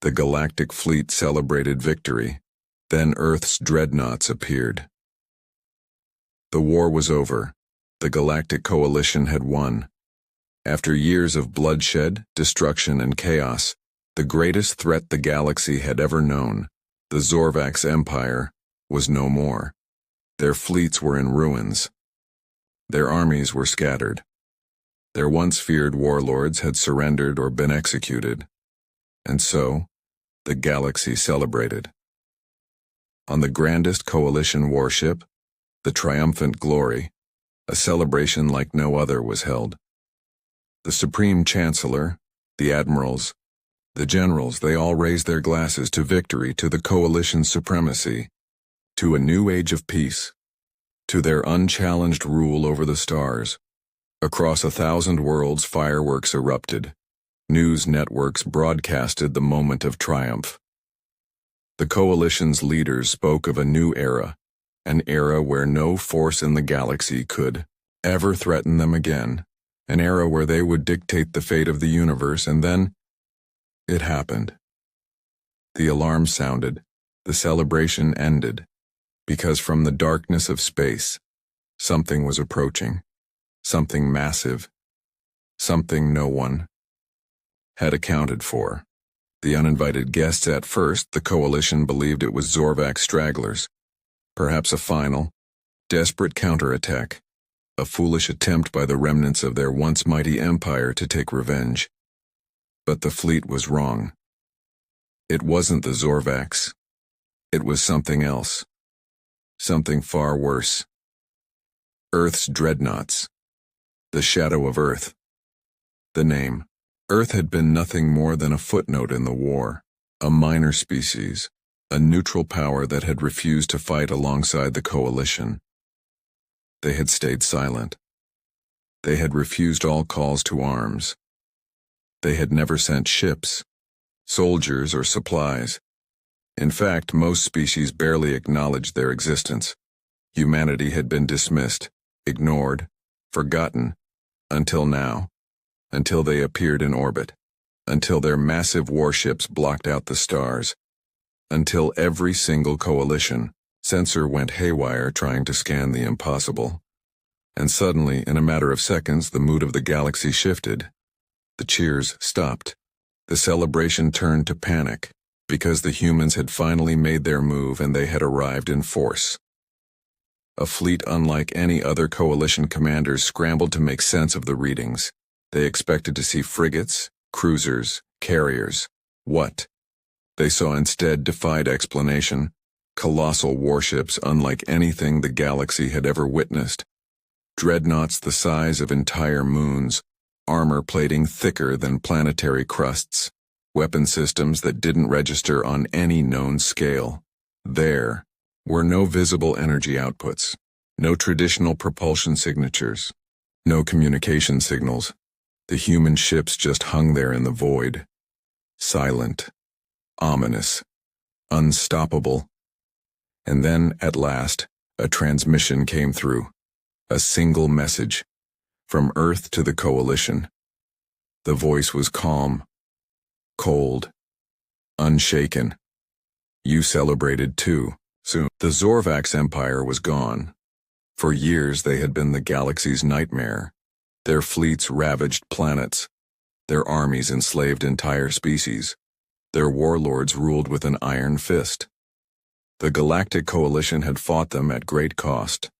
The Galactic Fleet celebrated victory. Then Earth's Dreadnoughts appeared. The war was over. The Galactic Coalition had won. After years of bloodshed, destruction, and chaos, the greatest threat the galaxy had ever known, the Zorvax Empire, was no more. Their fleets were in ruins. Their armies were scattered. Their once feared warlords had surrendered or been executed. And so, the galaxy celebrated. On the grandest coalition warship, the Triumphant Glory, a celebration like no other was held. The Supreme Chancellor, the admirals, the generals, they all raised their glasses to victory, to the coalition's supremacy, to a new age of peace, to their unchallenged rule over the stars. Across 1,000 worlds, fireworks erupted. News networks broadcasted the moment of triumph. The coalition's leaders spoke of a new era, an era where no force in the galaxy could ever threaten them again, an era where they would dictate the fate of the universe. And then, it happened. The alarm sounded, the celebration ended, because from the darkness of space, something was approaching, something massive, something no one had accounted for. The uninvited guests. At first, the coalition believed it was Zorvax stragglers, perhaps a final, desperate counterattack, a foolish attempt by the remnants of their once mighty empire to take revenge. But the fleet was wrong. It wasn't the Zorvax. It was something else. Something far worse. Earth's Dreadnoughts. The shadow of Earth. The name. Earth had been nothing more than a footnote in the war, a minor species, a neutral power that had refused to fight alongside the coalition. They had stayed silent. They had refused all calls to arms. They had never sent ships, soldiers, or supplies. In fact, most species barely acknowledged their existence. Humanity had been dismissed, ignored, forgotten, until now. Until they appeared in orbit, until their massive warships blocked out the stars, until every single coalition sensor went haywire trying to scan the impossible. And suddenly, in a matter of seconds, the mood of the galaxy shifted. The cheers stopped. The celebration turned to panic, because the humans had finally made their move and they had arrived in force. A fleet unlike any other coalition commanders scrambled to make sense of the readings. They expected to see frigates, cruisers, carriers. What they saw instead defied explanation. Colossal warships unlike anything the galaxy had ever witnessed. Dreadnoughts the size of entire moons, armor plating thicker than planetary crusts, weapon systems that didn't register on any known scale. There were no visible energy outputs, no traditional propulsion signatures, no communication signals. The human ships just hung there in the void, silent, ominous, unstoppable. And then, at last, a transmission came through, a single message, from Earth to the coalition. The voice was calm, cold, unshaken. You celebrated too, soon. The Zorvax Empire was gone. For years they had been the galaxy's nightmare. Their fleets ravaged planets. Their armies enslaved entire species. Their warlords ruled with an iron fist. The Galactic Coalition had fought them at great cost.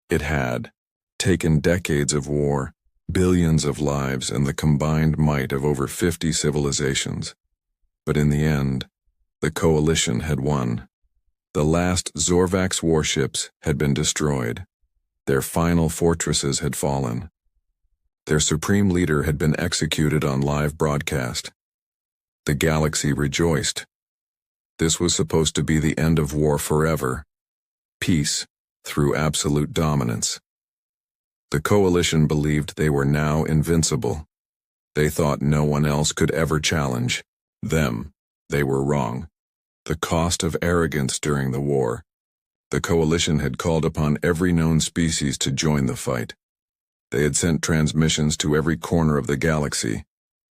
It had taken decades of war, billions of lives, and the combined might of over 50 civilizations. But in the end, the Coalition had won. The last Zorvax warships had been destroyed. Their final fortresses had fallen. Their supreme leader had been executed on live broadcast. The galaxy rejoiced. This was supposed to be the end of war forever. Peace through absolute dominance. The coalition believed they were now invincible. They thought no one else could ever challenge them. They were wrong. The cost of arrogance during the war. The coalition had called upon every known species to join the fight. They had sent transmissions to every corner of the galaxy,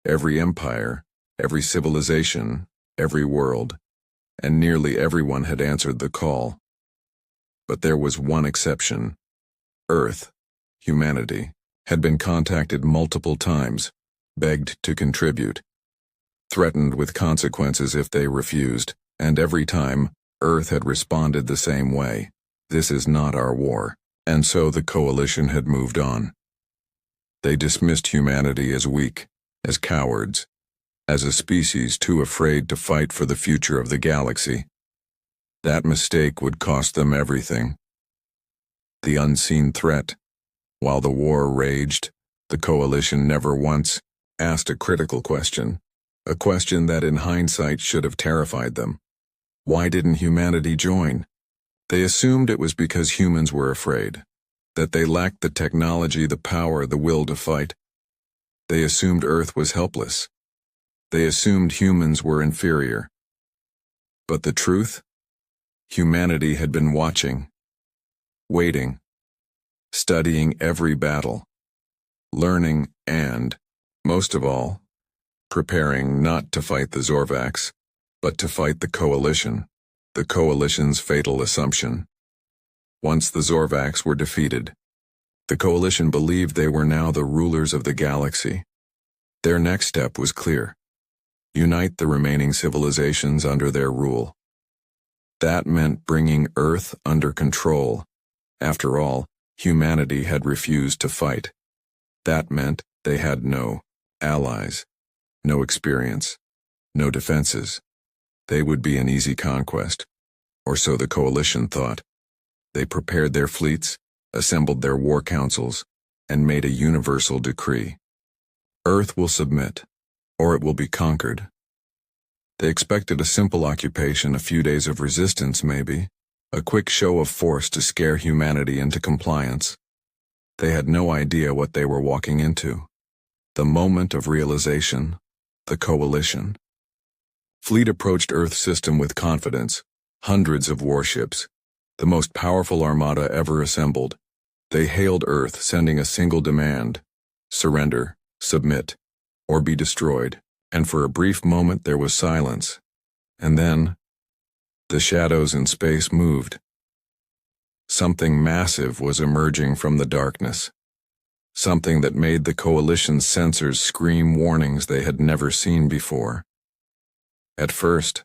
every empire, every civilization, every world, and nearly everyone had answered the call. But there was one exception. Earth, humanity, had been contacted multiple times, begged to contribute, threatened with consequences if they refused, and every time, Earth had responded the same way. This is not our war. And so the coalition had moved on. They dismissed humanity as weak, as cowards, as a species too afraid to fight for the future of the galaxy. That mistake would cost them everything. The unseen threat. While the war raged, the coalition never once asked a critical question, a question that in hindsight should have terrified them. Why didn't humanity join? They assumed it was because humans were afraid, that they lacked the technology, the power, the will to fight. They assumed Earth was helpless. They assumed humans were inferior. But the truth? Humanity had been watching, waiting, studying every battle, learning and, most of all, preparing not to fight the Zorvax, but to fight the coalition. The coalition's fatal assumption. Once the Zorvax were defeated, the coalition believed they were now the rulers of the galaxy. Their next step was clear. Unite the remaining civilizations under their rule. That meant bringing Earth under control. After all, humanity had refused to fight. That meant they had no allies, no experience, no defenses. They would be an easy conquest, or so the coalition thought. They prepared their fleets, assembled their war councils, and made a universal decree. Earth will submit, or it will be conquered. They expected a simple occupation, a few days of resistance maybe, a quick show of force to scare humanity into compliance. They had no idea what they were walking into. The moment of realization, the coalition. Fleet approached Earth system with confidence, hundreds of warships, the most powerful armada ever assembled. They hailed Earth, sending a single demand: surrender, submit, or be destroyed. And for a brief moment there was silence. And then, the shadows in space moved. Something massive was emerging from the darkness. Something that made the coalition's sensors scream warnings they had never seen before. At first,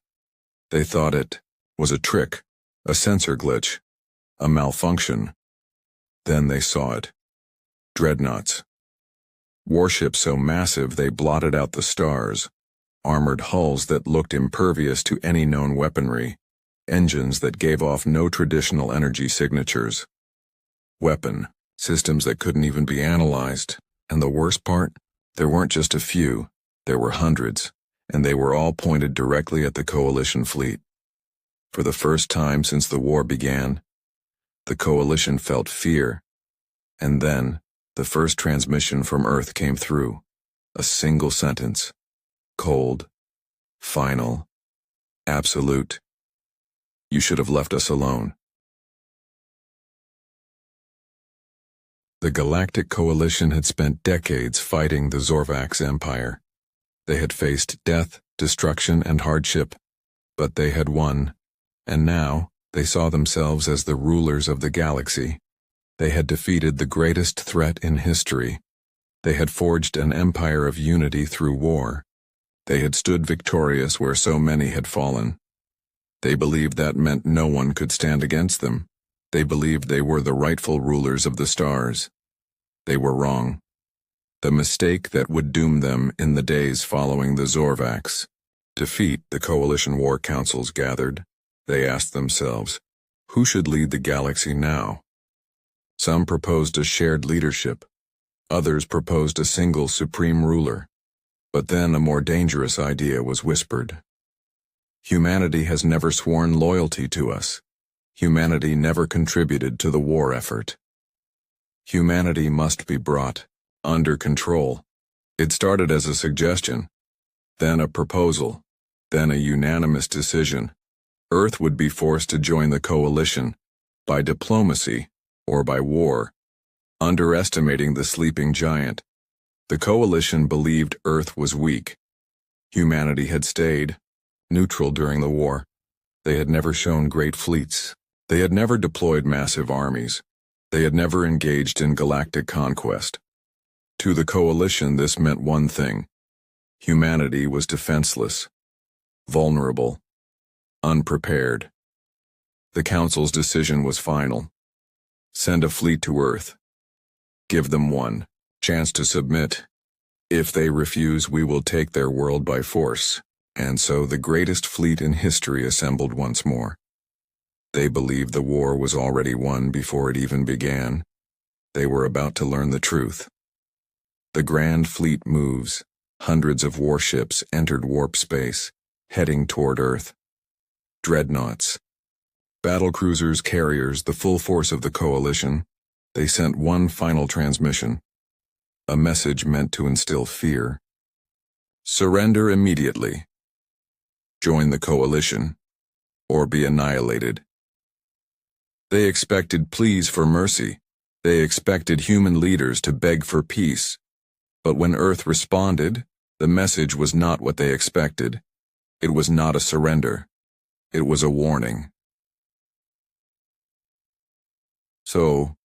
they thought it was a trick, a sensor glitch, a malfunction. Then they saw it. Dreadnoughts. Warships so massive they blotted out the stars. Armored hulls that looked impervious to any known weaponry. Engines that gave off no traditional energy signatures. Weapon systems that couldn't even be analyzed. And the worst part? There weren't just a few, there were hundreds. And they were all pointed directly at the coalition fleet. For the first time since the war began, the coalition felt fear. And then, the first transmission from Earth came through. A single sentence. Cold. Final. Absolute. You should have left us alone. The Galactic Coalition had spent decades fighting the Zorvax Empire. They had faced death, destruction, and hardship, but they had won, and now they saw themselves as the rulers of the galaxy. They had defeated the greatest threat in history. They had forged an empire of unity through war. They had stood victorious where so many had fallen. They believed that meant no one could stand against them. They believed they were the rightful rulers of the stars. They were wrong. The mistake that would doom them in the days following the Zorvax defeat. The coalition war councils gathered. They asked themselves, who should lead the galaxy now? Some proposed a shared leadership. Others proposed a single supreme ruler. But then a more dangerous idea was whispered. Humanity has never sworn loyalty to us. Humanity never contributed to the war effort. Humanity must be brought under control. It started as a suggestion, then a proposal, then a unanimous decision. Earth would be forced to join the coalition, by diplomacy or by war, underestimating the sleeping giant. The coalition believed Earth was weak. Humanity had stayed, neutral during the war. They had never shown great fleets. They had never deployed massive armies. They had never engaged in galactic conquest. To the coalition, this meant one thing. Humanity was defenseless, vulnerable, unprepared. The Council's decision was final. Send a fleet to Earth. Give them one chance to submit. If they refuse, we will take their world by force. And so the greatest fleet in history assembled once more. They believed the war was already won before it even began. They were about to learn the truth. The Grand Fleet moves. Hundreds of warships entered warp space, heading toward Earth. Dreadnoughts, battlecruisers, carriers, the full force of the coalition. They sent one final transmission. A message meant to instill fear. Surrender immediately. Join the coalition, or be annihilated. They expected pleas for mercy. They expected human leaders to beg for peace. But when Earth responded, the message was not what they expected. It was not a surrender. It was a warning. So,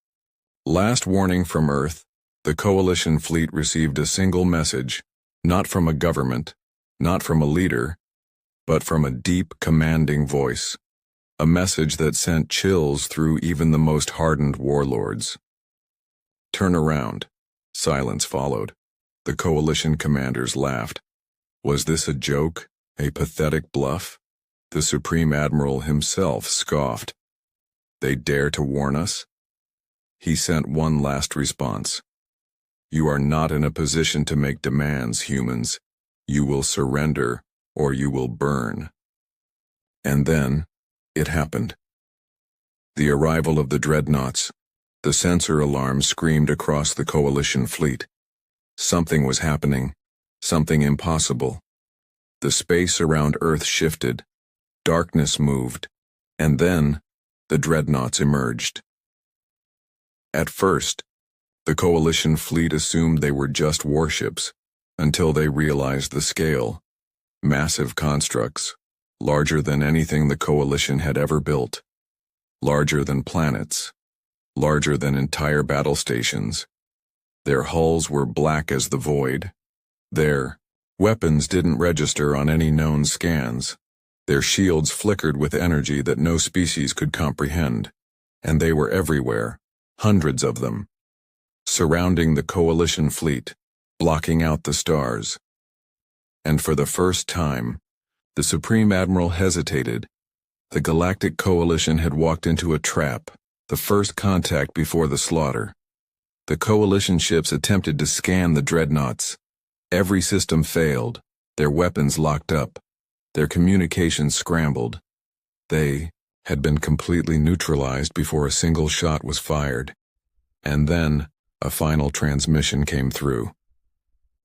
last warning from Earth, the coalition fleet received a single message, not from a government, not from a leader, but from a deep, commanding voice. A message that sent chills through even the most hardened warlords. Turn around. Silence followed. The coalition commanders laughed. Was this a joke, a pathetic bluff? The Supreme Admiral himself scoffed. They dare to warn us? He sent one last response. You are not in a position to make demands, humans. You will surrender, or you will burn. And then, it happened. The arrival of the Dreadnoughts. The sensor alarm screamed across the coalition fleet. Something was happening, something impossible. The space around Earth shifted, darkness moved, and then the Dreadnoughts emerged. At first, the coalition fleet assumed they were just warships, until they realized the scale. Massive constructs, larger than anything the coalition had ever built, larger than planets, larger than entire battle stations. Their hulls were black as the void. Their weapons didn't register on any known scans. Their shields flickered with energy that no species could comprehend. And they were everywhere, hundreds of them, surrounding the coalition fleet, blocking out the stars. And for the first time, the Supreme Admiral hesitated. The Galactic Coalition had walked into a trap, the first contact before the slaughter. The coalition ships attempted to scan the Dreadnoughts. Every system failed, their weapons locked up, their communications scrambled. They had been completely neutralized before a single shot was fired. And then, a final transmission came through.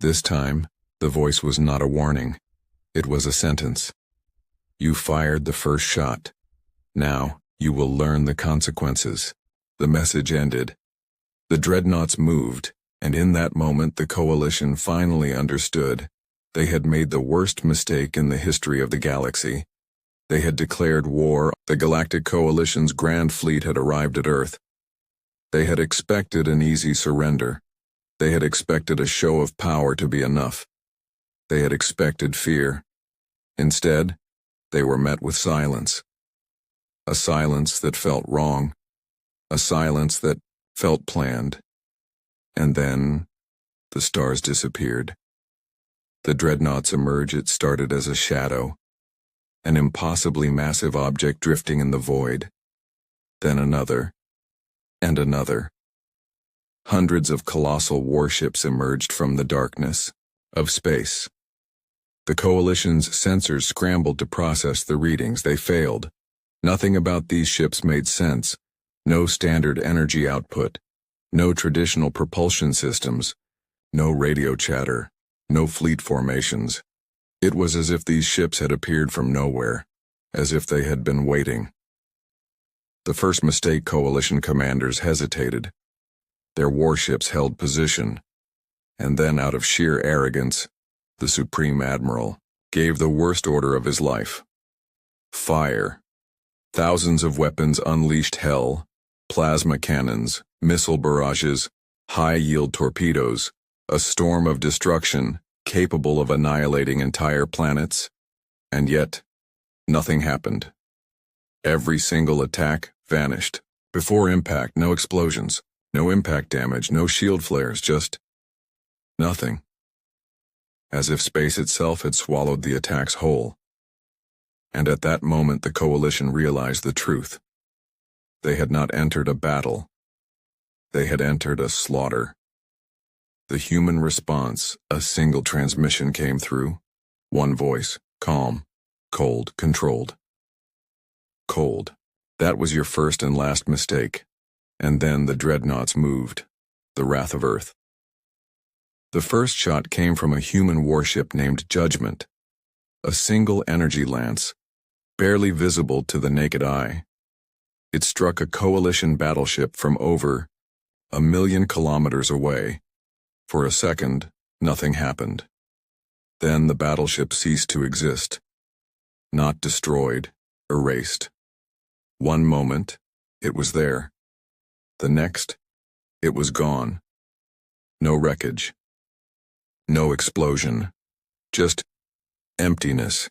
This time, the voice was not a warning. It was a sentence. You fired the first shot. Now, you will learn the consequences. The message ended. The Dreadnoughts moved, and in that moment the coalition finally understood. They had made the worst mistake in the history of the galaxy. They had declared war. The Galactic Coalition's Grand Fleet had arrived at Earth. They had expected an easy surrender. They had expected a show of power to be enough. They had expected fear. Instead, they were met with silence. A silence that felt wrong. A silence that felt planned. And then, the stars disappeared. The Dreadnoughts emerged. It started as a shadow, an impossibly massive object drifting in the void. Then another, and another. Hundreds of colossal warships emerged from the darkness of space. The Coalition's sensors scrambled to process the readings. They failed. Nothing about these ships made sense. No standard energy output, no traditional propulsion systems, no radio chatter, no fleet formations. It was as if these ships had appeared from nowhere, as if they had been waiting. The first mistake, coalition commanders hesitated. Their warships held position, and then out of sheer arrogance, the Supreme Admiral gave the worst order of his life. Fire. Thousands of weapons unleashed hell, plasma cannons, missile barrages, high-yield torpedoes, a storm of destruction capable of annihilating entire planets, and yet, nothing happened. Every single attack vanished. Before impact, no explosions, no impact damage, no shield flares, just nothing. As if space itself had swallowed the attacks whole. And at that moment the Coalition realized the truth. They had not entered a battle. They had entered a slaughter. The human response, a single transmission came through. One voice, calm, cold, controlled. Cold. That was your first and last mistake. And then the Dreadnoughts moved. The wrath of Earth. The first shot came from a human warship named Judgment. A single energy lance, barely visible to the naked eye. It struck a Coalition battleship from over 1,000,000 kilometers away. For a second, nothing happened. Then the battleship ceased to exist. Not destroyed, erased. One moment, it was there. The next, it was gone. No wreckage. No explosion. Just emptiness.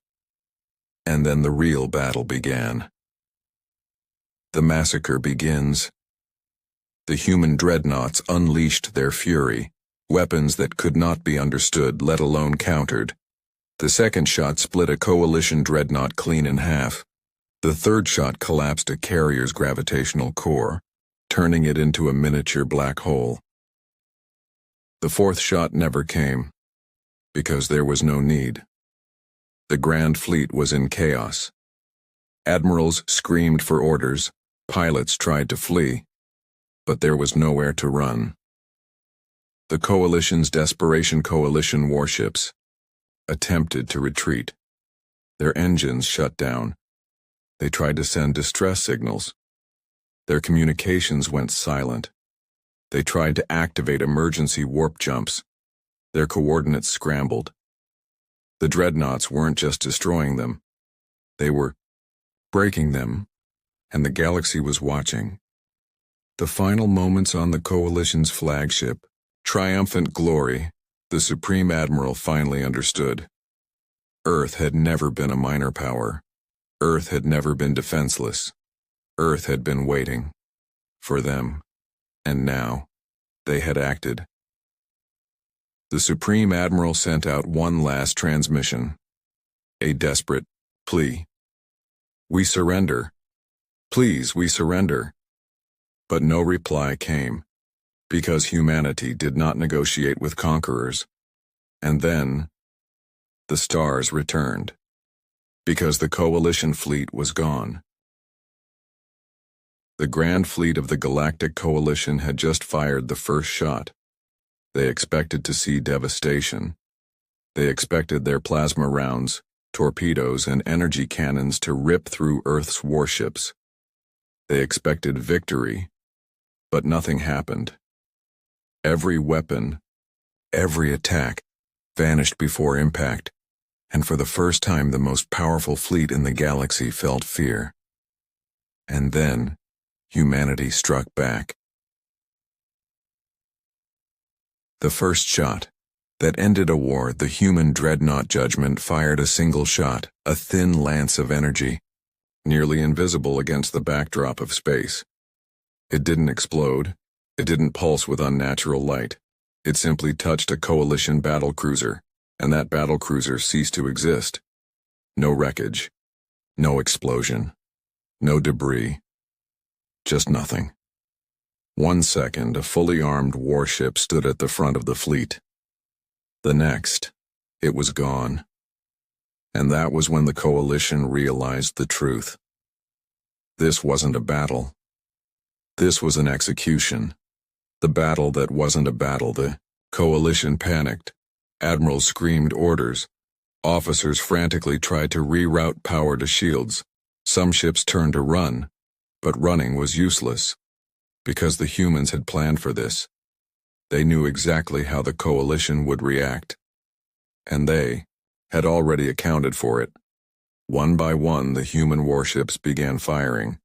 And then the real battle began. The massacre begins. The human dreadnoughts unleashed their fury, weapons that could not be understood, let alone countered. The second shot split a Coalition dreadnought clean in half. The third shot collapsed a carrier's gravitational core, turning it into a miniature black hole. The fourth shot never came, because there was no need. The Grand Fleet was in chaos. Admirals screamed for orders, pilots tried to flee, but there was nowhere to run. The Coalition's desperation Coalition warships attempted to retreat. Their engines shut down. They tried to send distress signals. Their communications went silent. They tried to activate emergency warp jumps. Their coordinates scrambled. The Dreadnoughts weren't just destroying them. They were breaking them, and the galaxy was watching. The final moments on the Coalition's flagship, Triumphant Glory, the Supreme Admiral finally understood. Earth had never been a minor power. Earth had never been defenseless. Earth had been waiting for them, and now they had acted. The Supreme Admiral sent out one last transmission, a desperate plea. "We surrender. Please, we surrender." But no reply came, because humanity did not negotiate with conquerors. And then, the stars returned, because the Coalition fleet was gone. The Grand Fleet of the Galactic Coalition had just fired the first shot. They expected to see devastation. They expected their plasma rounds, torpedoes, and energy cannons to rip through Earth's warships. They expected victory, but nothing happened. Every weapon, every attack, vanished before impact, and for the first time the most powerful fleet in the galaxy felt fear. And then, humanity struck back. The first shot that ended a war, the human dreadnought Judgment fired a single shot, a thin lance of energy, nearly invisible against the backdrop of space. It didn't explode. It didn't pulse with unnatural light. It simply touched a Coalition battlecruiser, and that battlecruiser ceased to exist. No wreckage, no explosion, no debris, just nothing. 1 second, a fully armed warship stood at the front of the fleet. The next, it was gone. And that was when the Coalition realized the truth. This wasn't a battle. This was an execution. The battle that wasn't a battle. The Coalition panicked. Admirals screamed orders. Officers frantically tried to reroute power to shields. Some ships turned to run, but running was useless. Because the humans had planned for this. They knew exactly how the Coalition would react. And they had already accounted for it. One by one, the human warships began firing.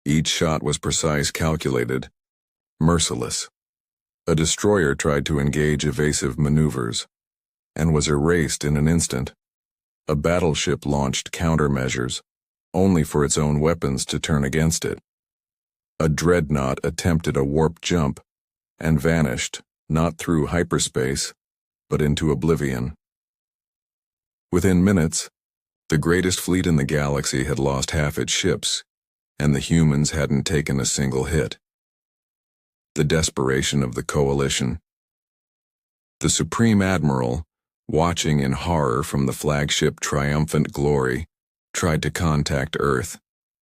Each shot was precise, calculated, merciless. A destroyer tried to engage evasive maneuvers, and was erased in an instant. A battleship launched countermeasures, only for its own weapons to turn against it. A dreadnought attempted a warp jump, and vanished, not through hyperspace, but into oblivion. Within minutes, the greatest fleet in the galaxy had lost half its ships, and the humans hadn't taken a single hit. The desperation of the coalition. The Supreme Admiral, watching in horror from the flagship Triumphant Glory, tried to contact Earth,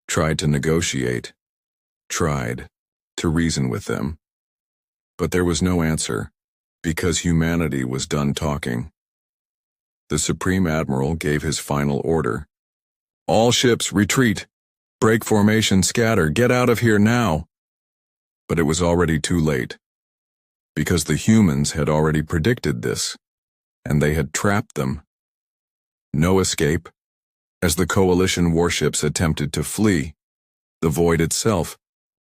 tried to negotiate, tried to reason with them. But there was no answer, because humanity was done talking. The Supreme Admiral gave his final order. "All ships, retreat! Break formation, scatter, get out of here now!" But it was already too late, because the humans had already predicted this, and they had trapped them. No escape. As the coalition warships attempted to flee, the void itself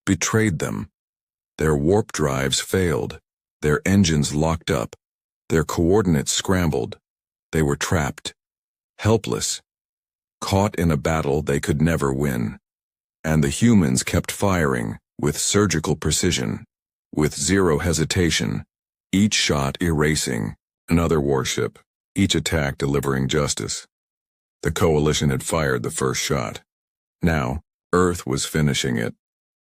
betrayed them. Their warp drives failed, their engines locked up, their coordinates scrambled. They were trapped, helpless, caught in a battle they could never win. And the humans kept firing, with surgical precision, with zero hesitation, each shot erasing another warship, each attack delivering justice. The coalition had fired the first shot. Now, Earth was finishing it.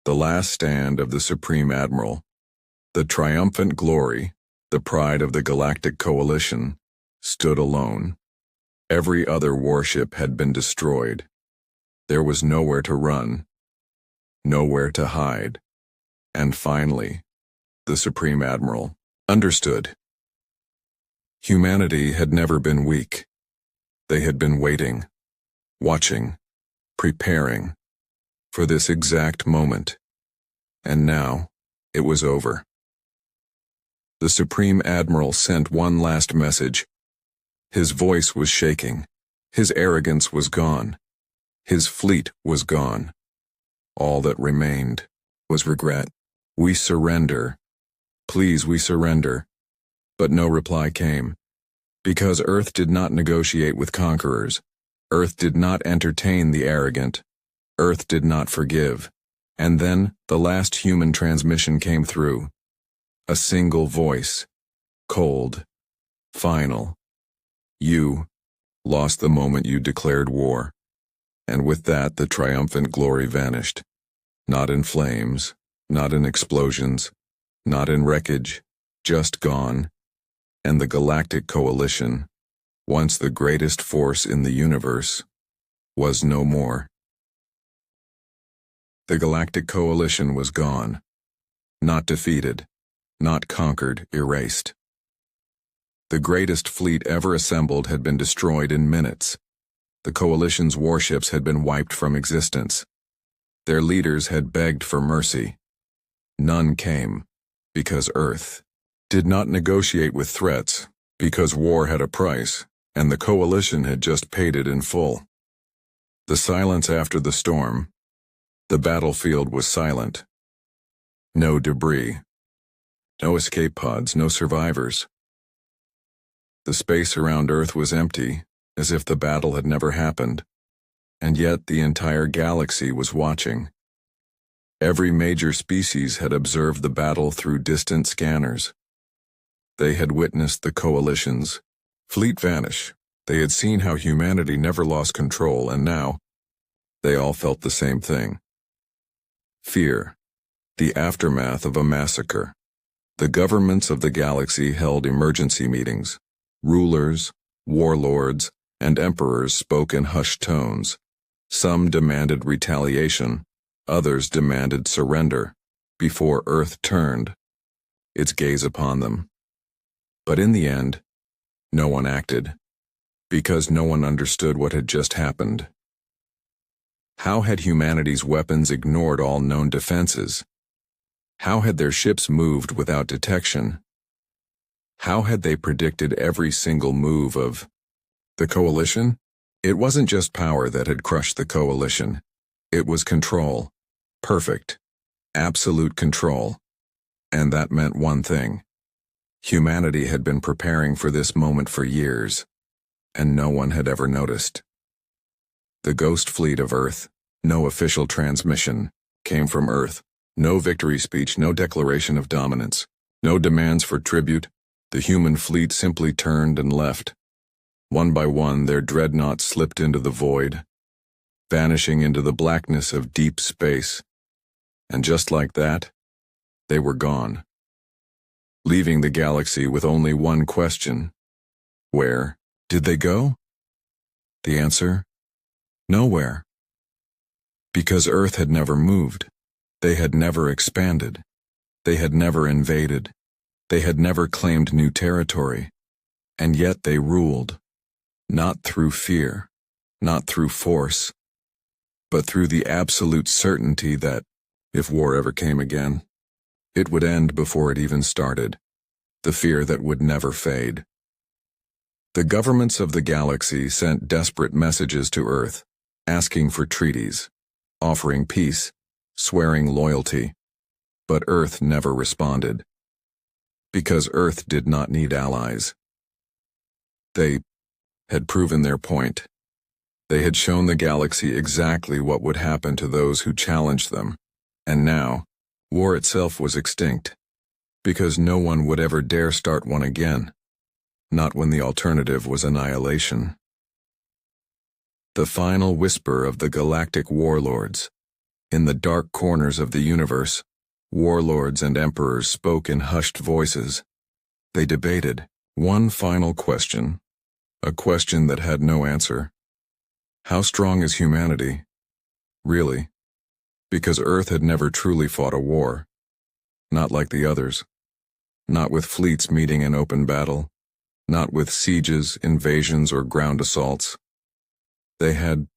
The last stand of the Supreme Admiral. The Triumphant Glory, the pride of the Galactic Coalition, stood alone. Every other warship had been destroyed. There was nowhere to run, nowhere to hide. And finally, the Supreme Admiral understood. Humanity had never been weak. They had been waiting, watching, preparing for this exact moment. And now, it was over. The Supreme Admiral sent one last message. His voice was shaking. His arrogance was gone. His fleet was gone. All that remained was regret. "We surrender. Please, we surrender." But no reply came. Because Earth did not negotiate with conquerors. Earth did not entertain the arrogant. Earth did not forgive. And then the last human transmission came through. A single voice. Cold. Final. You lost the moment you declared war. And with that, the Triumphant Glory vanished. Not in flames, not in explosions, not in wreckage, just gone. And the Galactic Coalition, once the greatest force in the universe, was no more. The Galactic Coalition was gone. Not defeated, not conquered, erased. The greatest fleet ever assembled had been destroyed in minutes. The Coalition's warships had been wiped from existence. Their leaders had begged for mercy. None came, because Earth did not negotiate with threats, because war had a price, and the Coalition had just paid it in full. The silence after the storm. The battlefield was silent. No debris. No escape pods, no survivors. The space around Earth was empty, as if the battle had never happened, and yet the entire galaxy was watching. Every major species had observed the battle through distant scanners. They had witnessed the Coalition's fleet vanish. They had seen how humanity never lost control, and now, they all felt the same thing. Fear. The aftermath of a massacre. The governments of the galaxy held emergency meetings. Rulers, warlords, and emperors spoke in hushed tones. Some demanded retaliation, others demanded surrender, before Earth turned its gaze upon them. But in the end, no one acted, because no one understood what had just happened. How had humanity's weapons ignored all known defenses? How had their ships moved without detection? How had they predicted every single move of The coalition? It wasn't just power that had crushed the coalition. It was control. Perfect. Absolute control. And that meant one thing. Humanity had been preparing for this moment for years, and no one had ever noticed. The ghost fleet of Earth, no official transmission, came from Earth. No victory speech, no declaration of dominance, no demands for tribute. The human fleet simply turned and left. One by one, their dreadnoughts slipped into the void, vanishing into the blackness of deep space. And just like that, they were gone, leaving the galaxy with only one question. Where did they go? The answer? Nowhere. Because Earth had never moved. They had never expanded. They had never invaded. They had never claimed new territory. And yet they ruled. Not through fear, not through force, but through the absolute certainty that, if war ever came again, it would end before it even started. The fear that would never fade. The governments of the galaxy sent desperate messages to Earth, asking for treaties, offering peace, swearing loyalty. But Earth never responded. Because Earth did not need allies. They had proven their point. They had shown the galaxy exactly what would happen to those who challenged them. And now, war itself was extinct. Because no one would ever dare start one again. Not when the alternative was annihilation. The final whisper of the galactic warlords. In the dark corners of the universe, warlords and emperors spoke in hushed voices. They debated one final question, a question that had no answer. How strong is humanity? Really? Because Earth had never truly fought a war. Not like the others. Not with fleets meeting in open battle. Not with sieges, invasions, or ground assaults. They had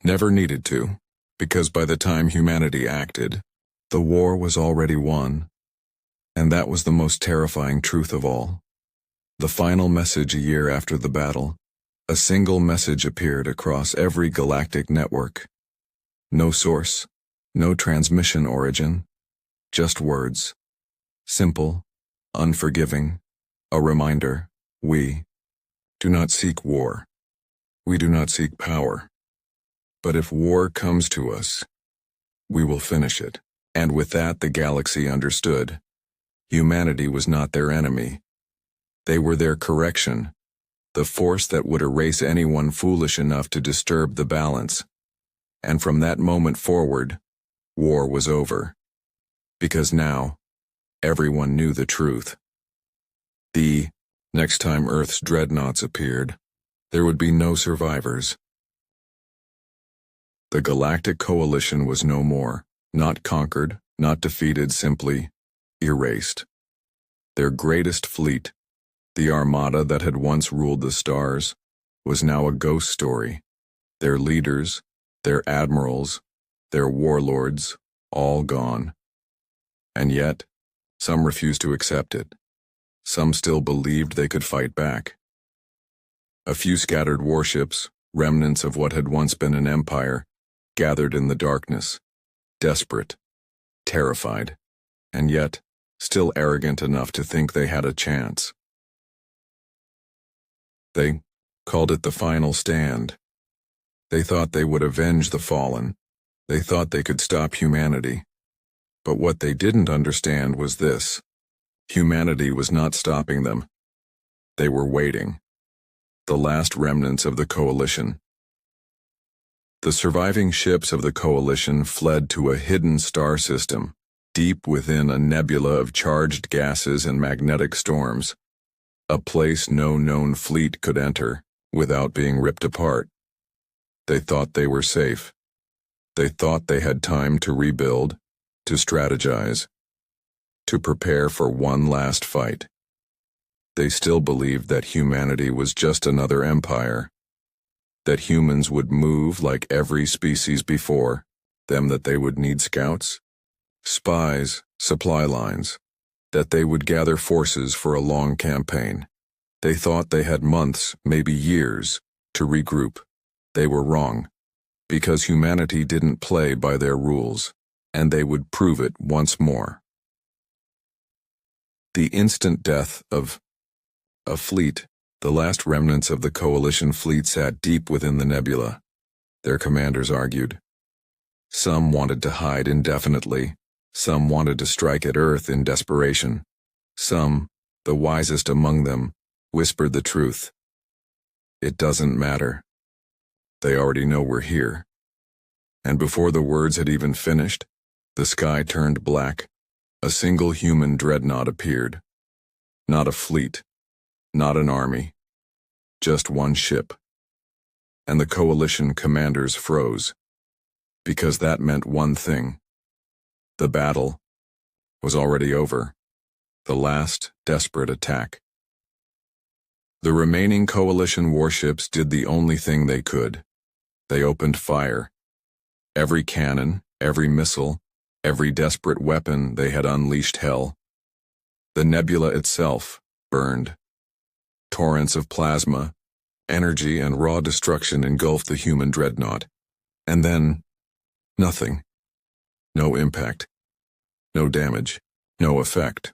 never needed to, because by the time humanity acted, the war was already won. And that was the most terrifying truth of all. The final message a year after the battle, a single message appeared across every galactic network. No source, no transmission origin, just words. Simple, unforgiving, a reminder, we do not seek war. We do not seek power. But if war comes to us, we will finish it. And with that, the galaxy understood. Humanity was not their enemy. They were their correction, the force that would erase anyone foolish enough to disturb the balance. And from that moment forward, war was over. Because now, everyone knew the truth. The next time Earth's dreadnoughts appeared, there would be no survivors. The Galactic Coalition was no more, not conquered, not defeated, simply erased. Their greatest fleet, the armada that had once ruled the stars, was now a ghost story. Their leaders, their admirals, their warlords, all gone. And yet, some refused to accept it. Some still believed they could fight back. A few scattered warships, remnants of what had once been an empire, gathered in the darkness, desperate, terrified, and yet still arrogant enough to think they had a chance. They called it the final stand. They thought they would avenge the fallen. They thought they could stop humanity. But what they didn't understand was this. Humanity was not stopping them. They were waiting. The last remnants of the coalition. The surviving ships of the coalition fled to a hidden star system, deep within a nebula of charged gases and magnetic storms. A place no known fleet could enter without being ripped apart. They thought they were safe. They thought they had time to rebuild, to strategize, to prepare for one last fight. They still believed that humanity was just another empire, that humans would move like every species before them, that they would need scouts, spies, supply lines, that they would gather forces for a long campaign. They thought they had months, maybe years, to regroup. They were wrong, because humanity didn't play by their rules, and they would prove it once more. The instant death of a fleet, the last remnants of the coalition fleet sat deep within the nebula. Their commanders argued. Some wanted to hide indefinitely, some wanted to strike at Earth in desperation. Some, the wisest among them, whispered the truth. It doesn't matter. They already know we're here. And before the words had even finished, the sky turned black. A single human dreadnought appeared. Not a fleet, not an army, just one ship. And the coalition commanders froze, because that meant one thing. The battle was already over, the last desperate attack. The remaining coalition warships did the only thing they could. They opened fire. Every cannon, every missile, every desperate weapon they had unleashed hell. The nebula itself burned. Torrents of plasma, energy, and raw destruction engulfed the human dreadnought. And then, nothing. No impact. No damage. No effect.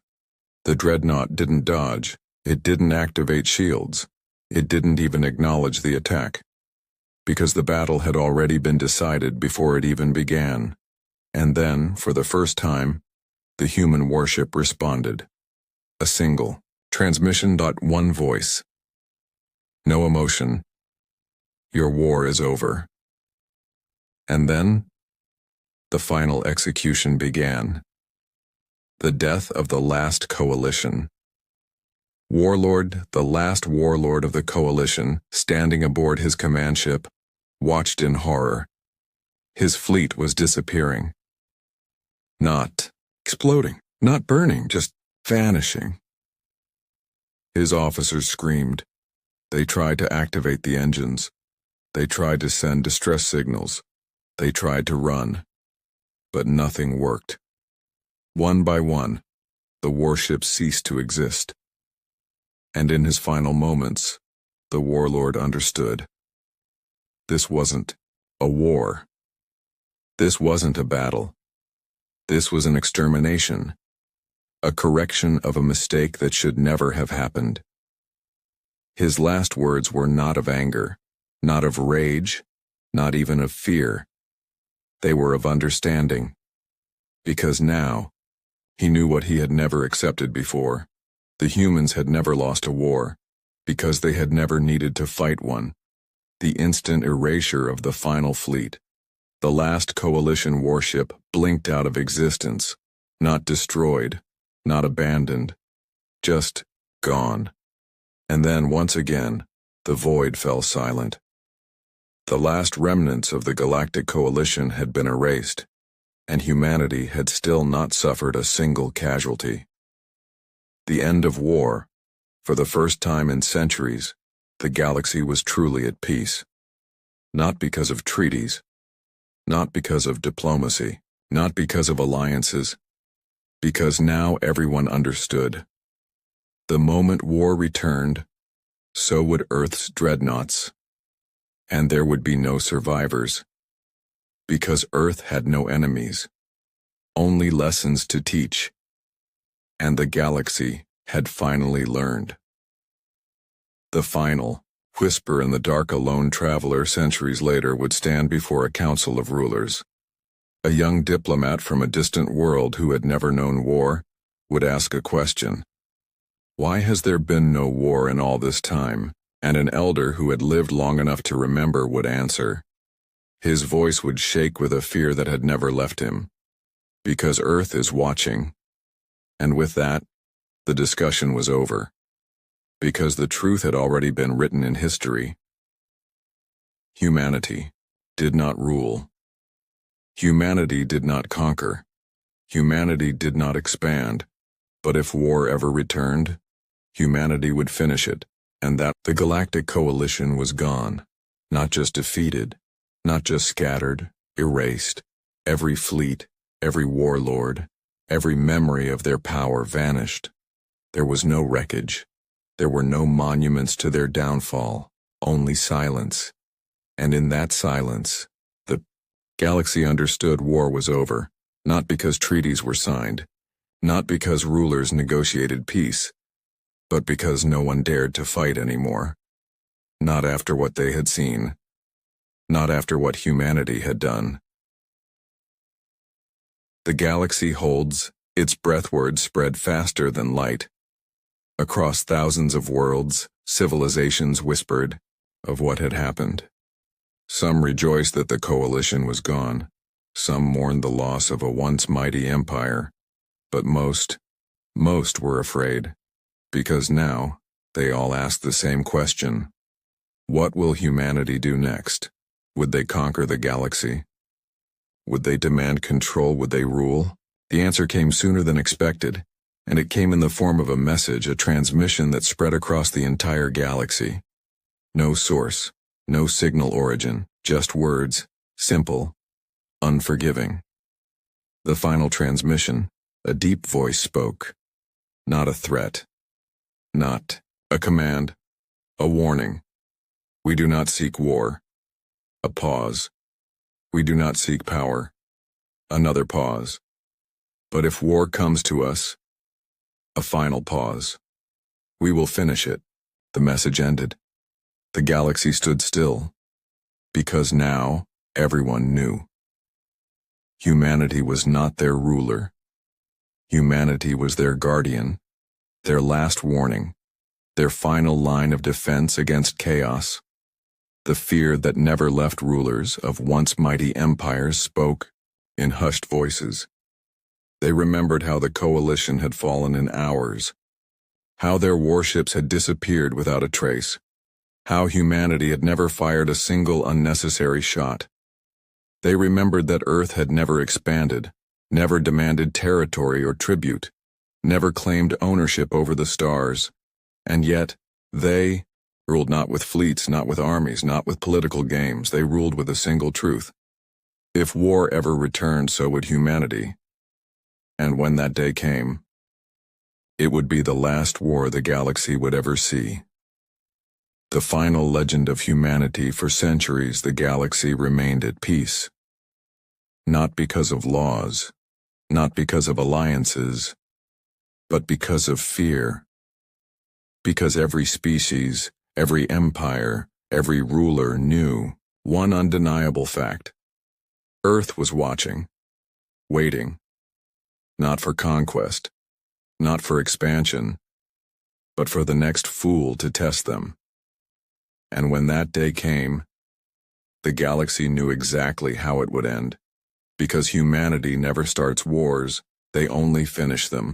The dreadnought didn't dodge. It didn't activate shields. It didn't even acknowledge the attack. Because the battle had already been decided before it even began. And then, for the first time, the human warship responded. A single, transmission. One voice. No emotion. Your war is over. And then, the final execution began. The death of the last coalition. Warlord, the last warlord of the coalition, standing aboard his command ship, watched in horror. His fleet was disappearing. Not exploding, not burning, just vanishing. His officers screamed. They tried to activate the engines. They tried to send distress signals. They tried to run. But nothing worked. One by one, the warship ceased to exist. And in his final moments, the warlord understood. This wasn't a war. This wasn't a battle. This was an extermination, a correction of a mistake that should never have happened. His last words were not of anger, not of rage, not even of fear. They were of understanding. Because now, he knew what he had never accepted before. The humans had never lost a war, because they had never needed to fight one. The instant erasure of the final fleet. The last coalition warship blinked out of existence, not destroyed, not abandoned, just gone. And then once again, the void fell silent. The last remnants of the Galactic Coalition had been erased, and humanity had still not suffered a single casualty. The end of war. For the first time in centuries, the galaxy was truly at peace. Not because of treaties, not because of diplomacy, not because of alliances, because now everyone understood. The moment war returned, so would Earth's dreadnoughts, and there would be no survivors. Because Earth had no enemies, only lessons to teach, and the galaxy had finally learned. The final whisper in the dark, a lone traveler centuries later would stand before a council of rulers. A young diplomat from a distant world who had never known war would ask a question. Why has there been no war in all this time? And an elder who had lived long enough to remember would answer. His voice would shake with a fear that had never left him. Because Earth is watching. And with that, the discussion was over. Because the truth had already been written in history. Humanity did not rule. Humanity did not conquer. Humanity did not expand. But if war ever returned, humanity would finish it, and that the Galactic Coalition was gone. Not just defeated, not just scattered, erased. Every fleet, every warlord, every memory of their power vanished. There was no wreckage. There were no monuments to their downfall, only silence. And in that silence, the galaxy understood war was over, not because treaties were signed, not because rulers negotiated peace, but because no one dared to fight anymore. Not after what they had seen, not after what humanity had done. The galaxy holds, its breathword spread faster than light. Across thousands of worlds, civilizations whispered of what had happened. Some rejoiced that the coalition was gone. Some mourned the loss of a once mighty empire. But most were afraid, because now they all asked the same question. What will humanity do next? Would they conquer the galaxy? Would they demand control? Would they rule? The answer came sooner than expected, and it came in the form of a message, a transmission that spread across the entire galaxy. No source, no signal origin, just words, simple, unforgiving. The final transmission, a deep voice spoke. Not a threat. Not a command. A warning. We do not seek war. A pause. We do not seek power. Another pause. But if war comes to us, a final pause. We will finish it. The message ended. The galaxy stood still, because now everyone knew. Humanity was not their ruler. Humanity was their guardian, their last warning, their final line of defense against chaos. The fear that never left rulers of once mighty empires spoke in hushed voices. They remembered how the coalition had fallen in hours, how their warships had disappeared without a trace, how humanity had never fired a single unnecessary shot. They remembered that Earth had never expanded, never demanded territory or tribute, never claimed ownership over the stars, and yet they ruled not with fleets, not with armies, not with political games. They ruled with a single truth. If war ever returned, so would humanity. And when that day came, it would be the last war the galaxy would ever see. The final legend of humanity. For centuries, the galaxy remained at peace. Not because of laws, not because of alliances, but because of fear. Because every species, every empire, every ruler knew one undeniable fact. Earth was watching, waiting, not for conquest, not for expansion, but for the next fool to test them. And when that day came, the galaxy knew exactly how it would end, because humanity never starts wars, they only finish them.